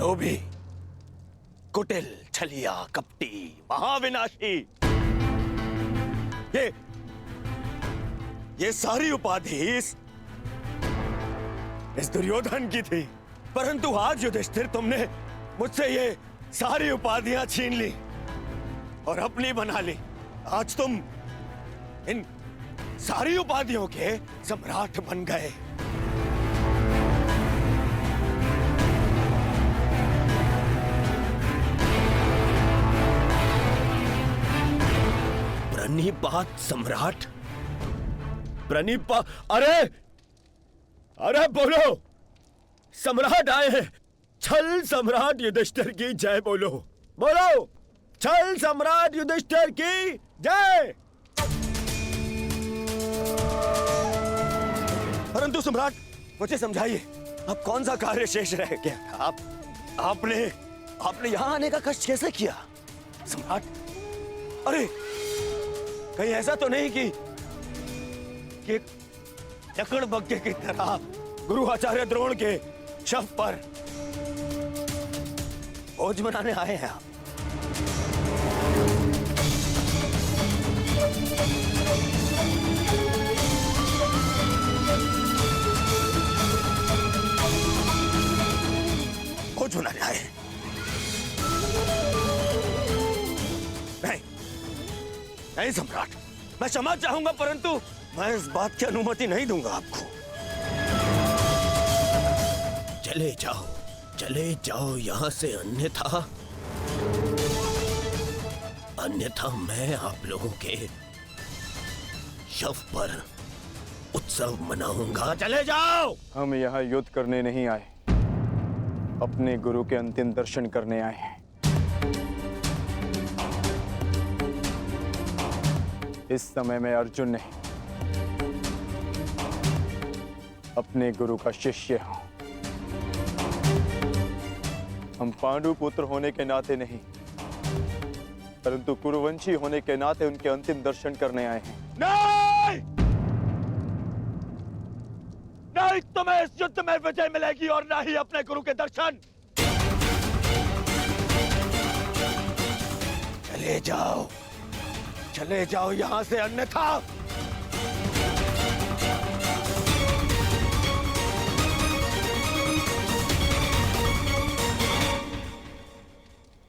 लोभी, कुटिल, छलिया, कपटी, महाविनाशी, ये सारी उपाधि इस दुर्योधन की थी। परंतु आज युधिष्ठिर तुमने मुझसे ये सारी उपाधियां छीन ली और अपनी बना ली। आज तुम इन सारी उपाधियों के सम्राट बन गए। प्रणिपात सम्राट, अरे अरे बोलो, सम्राट आए हैं। छल सम्राट युधिष्ठिर की जय बोलो, बोलो छल सम्राट युधिष्ठिर की जय। परंतु सम्राट मुझे समझाइए, अब कौन सा कार्य शेष रह गया था? आपने यहां आने का कष्ट कैसे किया सम्राट? अरे कहीं ऐसा तो नहीं कि लकड़बग्घे की तरह गुरु आचार्य द्रोण के शव पर भोज मनाने आए हैं आप? भोज मनाने आए हैं? नहीं सम्राट, मैं क्षमा चाहूंगा, परंतु मैं इस बात की अनुमति नहीं दूंगा आपको। चले जाओ यहां से, अन्यथा मैं आप लोगों के शव पर उत्सव मनाऊंगा। चले जाओ। हम यहाँ युद्ध करने नहीं आए, अपने गुरु के अंतिम दर्शन करने आए हैं। इस समय मैं अर्जुन नहीं, अपने गुरु का शिष्य हूं। हम पांडु पुत्र होने के नाते नहीं, परंतु कुरुवंशी होने के नाते उनके अंतिम दर्शन करने आए हैं। नहीं, नहीं तुम्हें इस युद्ध में विजय मिलेगी और ना ही अपने गुरु के दर्शन। चले जाओ यहां से, अन्यथा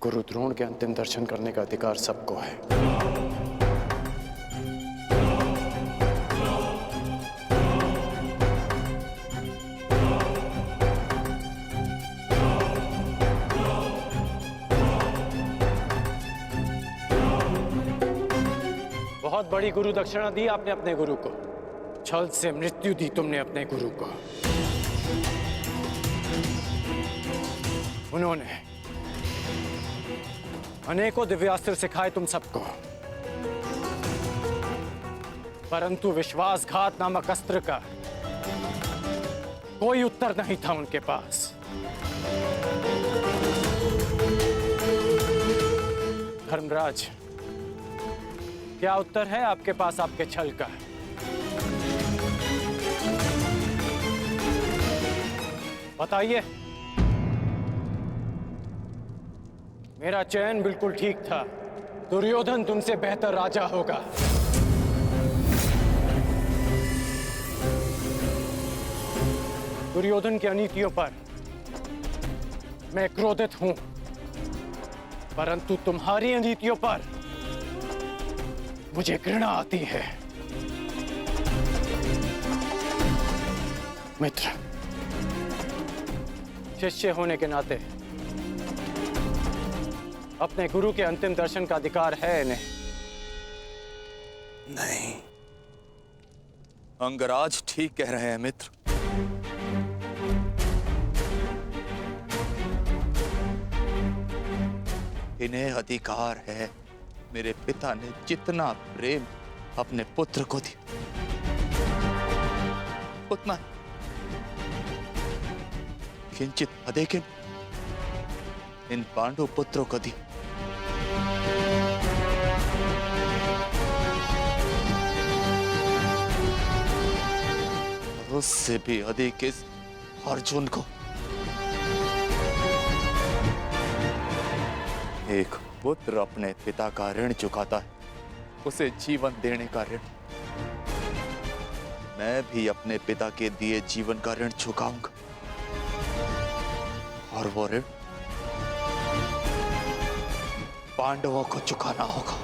गुरु द्रोण के अंतिम दर्शन करने का अधिकार सबको है। बहुत बड़ी गुरु दक्षिणा दी आपने अपने गुरु को, छल से मृत्यु दी तुमने अपने गुरु को। उन्होंने अनेकों दिव्यास्त्र सिखाए तुम सबको, परंतु विश्वासघात नामक अस्त्र का कोई उत्तर नहीं था उनके पास। धर्मराज, क्या उत्तर है आपके पास आपके छल का? बताइए। मेरा चयन बिल्कुल ठीक था, दुर्योधन तुमसे बेहतर राजा होगा। दुर्योधन की अनीतियों पर मैं क्रोधित हूं, परंतु तुम्हारी अनीतियों पर मुझे घृणा आती है। मित्र, शिष्य होने के नाते अपने गुरु के अंतिम दर्शन का अधिकार है इन्हें? नहीं, अंगराज ठीक कह रहे हैं मित्र। इन्हें अधिकार है। मेरे पिता ने जितना प्रेम अपने पुत्र को दिया, उतना किंचित अधिक इन पांडु पुत्रों को दिया। उससे भी अधिक इस अर्जुन को। एक पुत्र अपने पिता का ऋण चुकाता है, उसे जीवन देने का ऋण, मैं भी अपने पिता के दिए जीवन का ऋण चुकाऊंगा। और वो ऋण पांडवों को चुकाना होगा।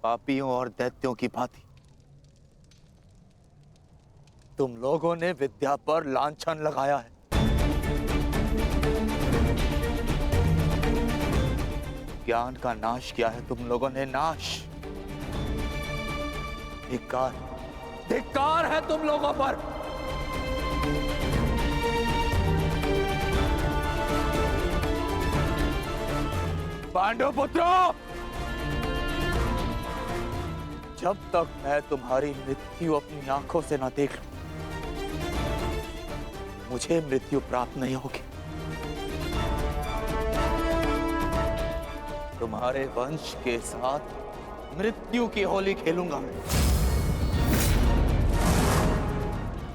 पापियों और दैत्यों की भांति तुम लोगों ने विद्या पर लांछन लगाया है। ज्ञान का नाश किया है तुम लोगों ने, नाश। धिक्कार, धिक्कार है तुम लोगों पर। पांडव पुत्रों, जब तक मैं तुम्हारी मृत्यु अपनी आंखों से न देख लूं, मुझे मृत्यु प्राप्त नहीं होगी। तुम्हारे वंश के साथ मृत्यु की होली खेलूंगा मैं।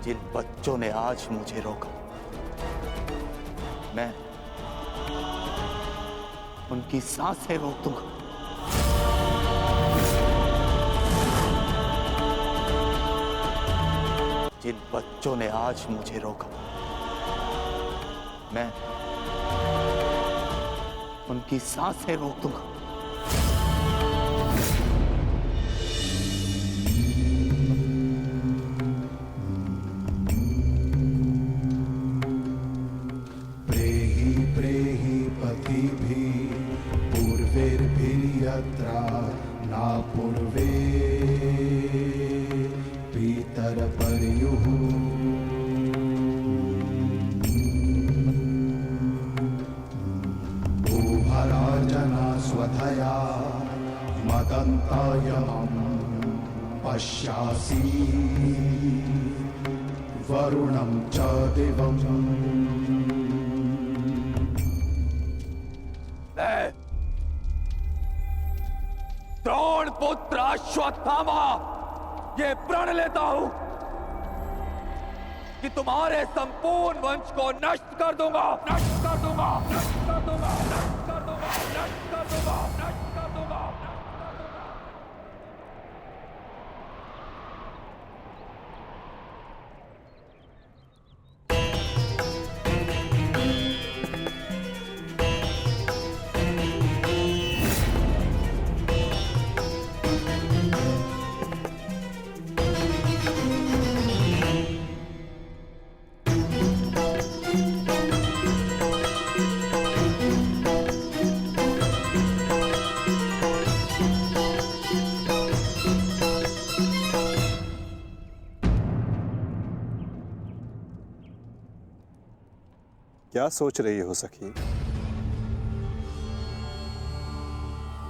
जिन बच्चों ने आज मुझे रोका, मैं उनकी सांसें रोक दूंगा। जिन बच्चों ने आज मुझे रोका, मैं उनकी सांसें रोक दूंगा। प्रेहि प्रेहि पतिभिः पूर्वैर्भिर्यत्रा न पूर्वे पितरपर्युः भूभराजना स्वधया मदन्तायमं पश्यासि वरुणं च दिवम्। द्रोण पुत्र अश्वत्थामा, ये प्रण लेता हूं कि तुम्हारे संपूर्ण वंश को नष्ट कर दूंगा, नष्ट कर दूंगा, नष्ट कर दूंगा, नष्ट कर दूंगा, नष्ट कर दूंगा, नष्ट कर दूंगा। क्या सोच रही हो सखी?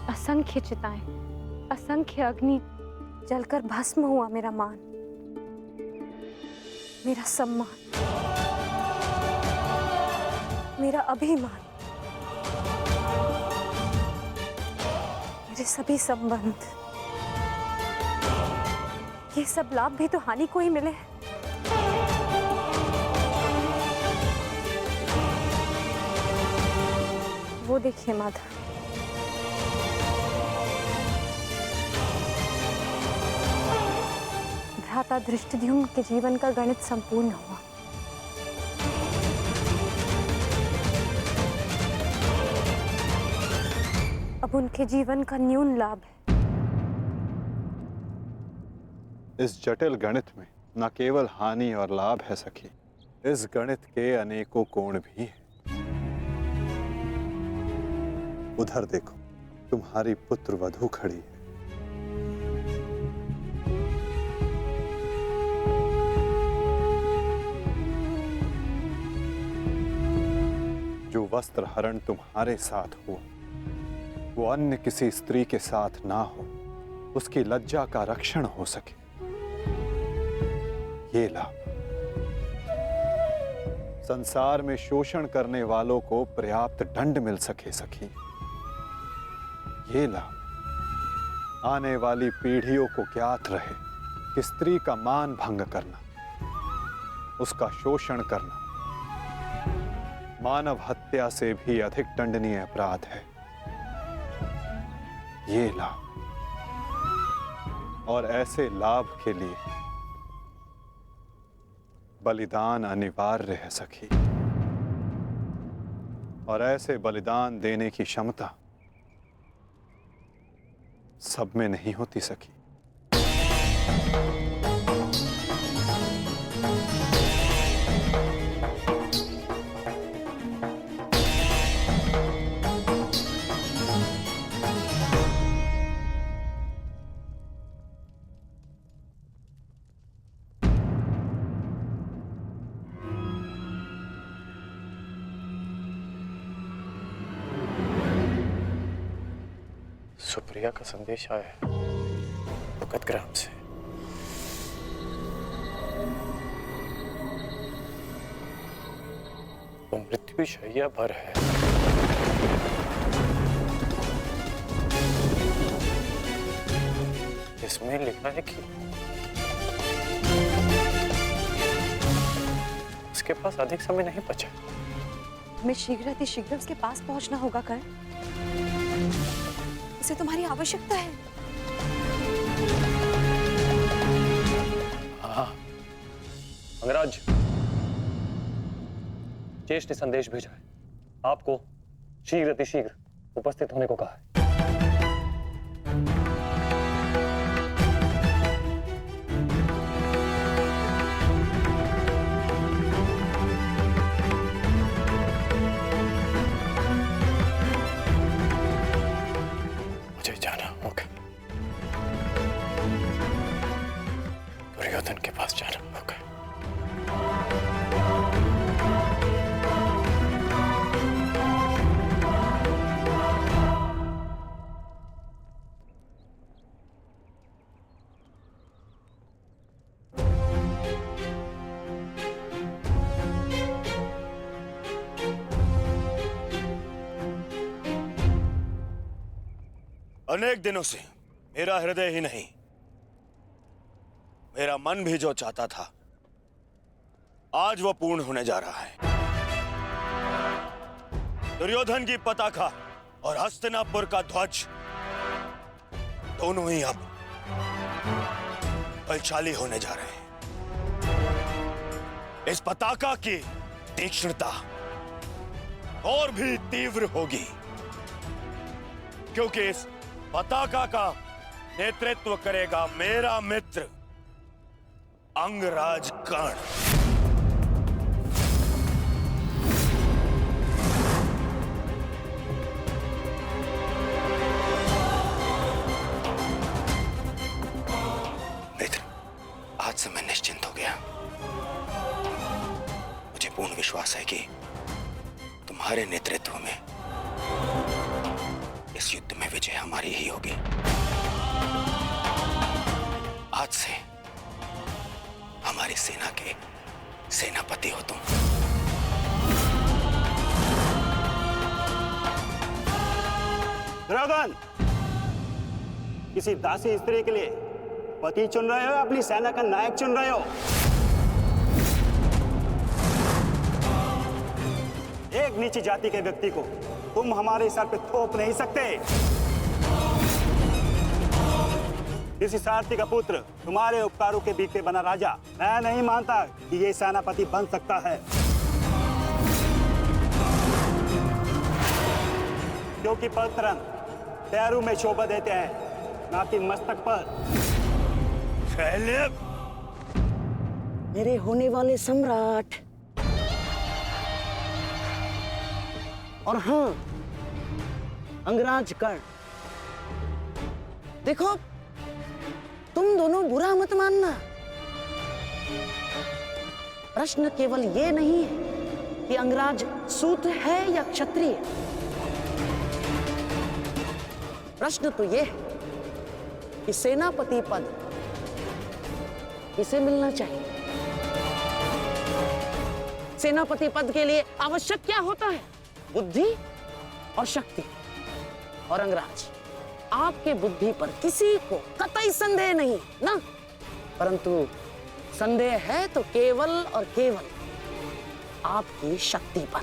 असंख्य चिताएं, असंख्य अग्नि जलकर भस्म हुआ मेरा मान, मेरा सम्मान, मेरा अभिमान, मेरे सभी संबंध, ये सब लाभ भी तो हानि को ही मिले हैं। वो देखिए माधव, भ्राता धृष्टद्युम्न के जीवन का गणित संपूर्ण हुआ। अब उनके जीवन का न्यून लाभ है। इस जटिल गणित में न केवल हानि और लाभ है सखी, इस गणित के अनेकों कोण भी हैं। उधर देखो, तुम्हारी पुत्र वधू खड़ी है। जो वस्त्र हरण तुम्हारे साथ हुआ, वो अन्य किसी स्त्री के साथ ना हो, उसकी लज्जा का रक्षण हो सके, ये लाभ संसार में शोषण करने वालों को पर्याप्त दंड मिल सके सखी, ये लाभ आने वाली पीढ़ियों को ज्ञात रहे कि स्त्री का मान भंग करना, उसका शोषण करना मानव हत्या से भी अधिक दंडनीय अपराध है। ये लाभ, और ऐसे लाभ के लिए बलिदान अनिवार्य है सखी, और ऐसे बलिदान देने की क्षमता सब में नहीं होती सखी। सुप्रिया का संदेश आया है भगत ग्राम से। वो मृत्यु शैया पर है। इसमें लिखा है कि उसके पास अधिक समय नहीं बचा। हमें शीघ्र उसके पास पहुंचना होगा कर्ण। उसे तुम्हारी आवश्यकता है। हाँ, अंगराज, ज्येष्ठ ने संदेश भेजा है, आपको शीघ्र उपस्थित होने को कहा है। मुझे जाना होगा, दुर्योधन के पास जाना होगा। अनेक दिनों से मेरा हृदय ही नहीं, मेरा मन भी जो चाहता था, आज वो पूर्ण होने जा रहा है। दुर्योधन की पताका और हस्तिनापुर का ध्वज दोनों ही अब बलशाली होने जा रहे हैं। इस पताका की तीक्ष्णता और भी तीव्र होगी, क्योंकि इस पताका का नेतृत्व करेगा मेरा मित्र अंगराज कर्ण। मित्र, आज से मैं निश्चिंत हो गया। मुझे पूर्ण विश्वास है कि तुम्हारे नेतृत्व में इस युद्ध में विजय हमारी ही होगी। आज से हमारी सेना के सेनापति हो तुम। दुर्योधन, किसी दासी स्त्री के लिए पति चुन रहे हो, अपनी सेना का नायक चुन रहे हो? एक नीची जाति के व्यक्ति को तुम हमारे सर पे थोप नहीं सकते। किसी सारथी का पुत्र तुम्हारे उपकारों के बीते बना राजा मैं नहीं मानता कि ये सेनापति बन सकता है, क्योंकि पलतरन पैरों में शोभा देते हैं, ना कि मस्तक पर। मेरे होने वाले सम्राट, और हाँ अंगराज कर्ण, देखो तुम दोनों बुरा मत मानना। प्रश्न केवल ये नहीं है कि अंगराज शूद्र है या क्षत्रिय। प्रश्न तो ये है कि सेनापति पद किसे मिलना चाहिए। सेनापति पद के लिए आवश्यक क्या होता है? बुद्धि और शक्ति। और अंगराज, आपके बुद्धि पर किसी को कतई संदेह नहीं ना, परंतु संदेह है तो केवल और केवल आपकी शक्ति पर।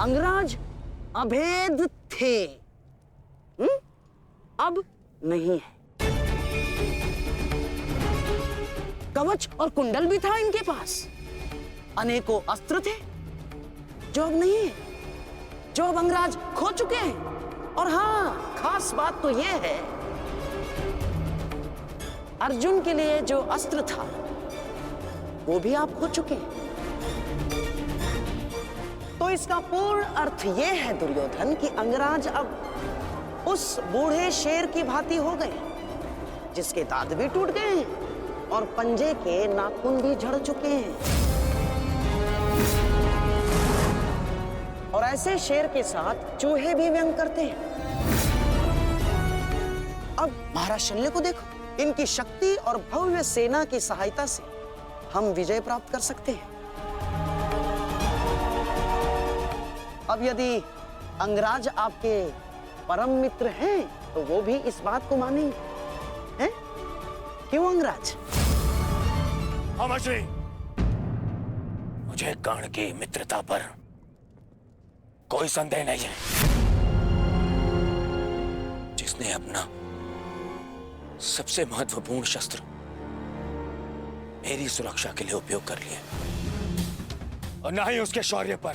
अंगराज अभेद थे, अब नहीं है। कवच और कुंडल भी था इनके पास, अनेकों अस्त्र थे जो अब नहीं है, जो अब अंगराज खो चुके हैं। और हाँ, खास बात तो यह है, अर्जुन के लिए जो अस्त्र था वो भी आप खो चुके हैं। तो इसका पूर्ण अर्थ यह है दुर्योधन कि अंगराज अब उस बूढ़े शेर की भांति हो गए, जिसके दांत भी टूट गए हैं और पंजे के नाखून भी झड़ चुके हैं। और ऐसे शेर के साथ चूहे भी व्यंग करते हैं। अब महाराज शल्य को देखो, इनकी शक्ति और भव्य सेना की सहायता से हम विजय प्राप्त कर सकते हैं। अब यदि अंगराज आपके परम मित्र हैं तो वो भी इस बात को मानेंगे, हैं? क्यों अंगराज? अमरश्री, मुझे कर्ण की मित्रता पर कोई संदेह नहीं है। जिसने अपना सबसे महत्वपूर्ण शस्त्र मेरी सुरक्षा के लिए उपयोग कर लिया, और ना ही उसके शौर्य पर।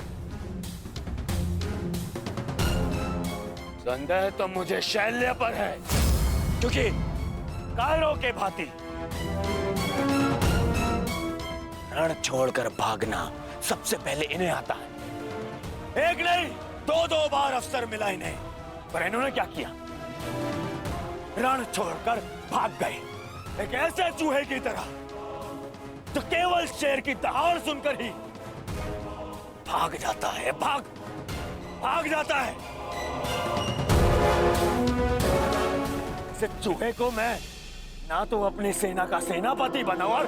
संदेह तो मुझे शैल्य पर है, क्योंकि कायरों के भांति रण छोड़कर भागना सबसे पहले इन्हें आता है। एक नहीं, दो बार अवसर मिला इन्हें, पर इन्होंने क्या किया? रण छोड़कर भाग गए, एक ऐसे चूहे की तरह जो केवल शेर की दहाड़ सुनकर ही भाग जाता है, भाग जाता है। ऐसे चूहे को मैं ना तो अपनी सेना का सेनापति बनाऊं और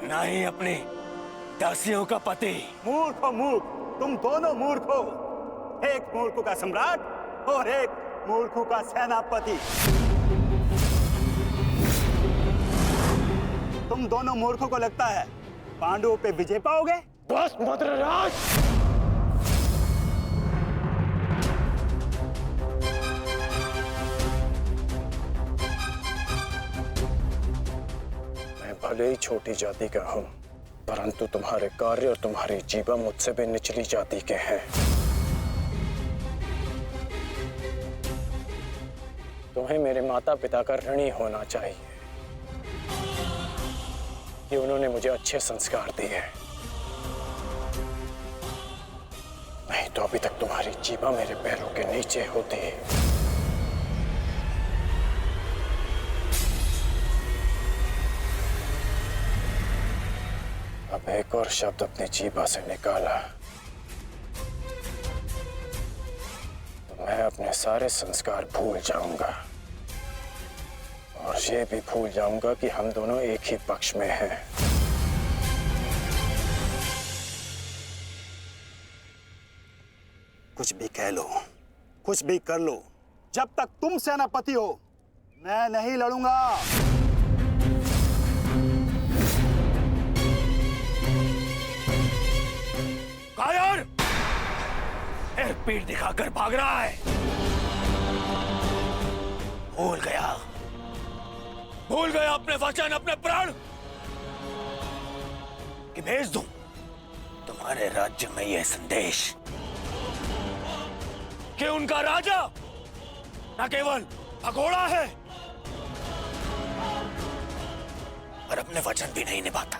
ना ही अपनी दासियों का पति। मूर्ख हो मूर्ख, तुम दोनों मूर्ख हो। एक मूर्ख का सम्राट और एक मूर्ख का सेनापति। तुम दोनों मूर्खों को लगता है पांडवों पे विजय पाओगे? बस मद्रराज, मैं भले ही छोटी जाति का हूं, परंतु तुम्हारे कार्य और तुम्हारी जीवा मुझसे भी निचली जाति के हैं। तुम्हें मेरे माता पिता का ऋणी होना चाहिए कि उन्होंने मुझे अच्छे संस्कार दिए, नहीं तो अभी तक तुम्हारी जीवा मेरे पैरों के नीचे होती। अब एक और शब्द अपनी जीभा से निकाला तो मैं अपने सारे संस्कार भूल जाऊंगा, और ये भी भूल जाऊंगा कि हम दोनों एक ही पक्ष में हैं। कुछ भी कह लो, कुछ भी कर लो, जब तक तुम सेनापति हो मैं नहीं लड़ूंगा। कायर, एक पीठ दिखाकर भाग रहा है। भूल गया अपने वचन, अपने प्राण कि भेज दूं तुम्हारे राज्य में यह संदेश कि उनका राजा न केवल भगोड़ा है, पर अपने वचन भी नहीं निभाता।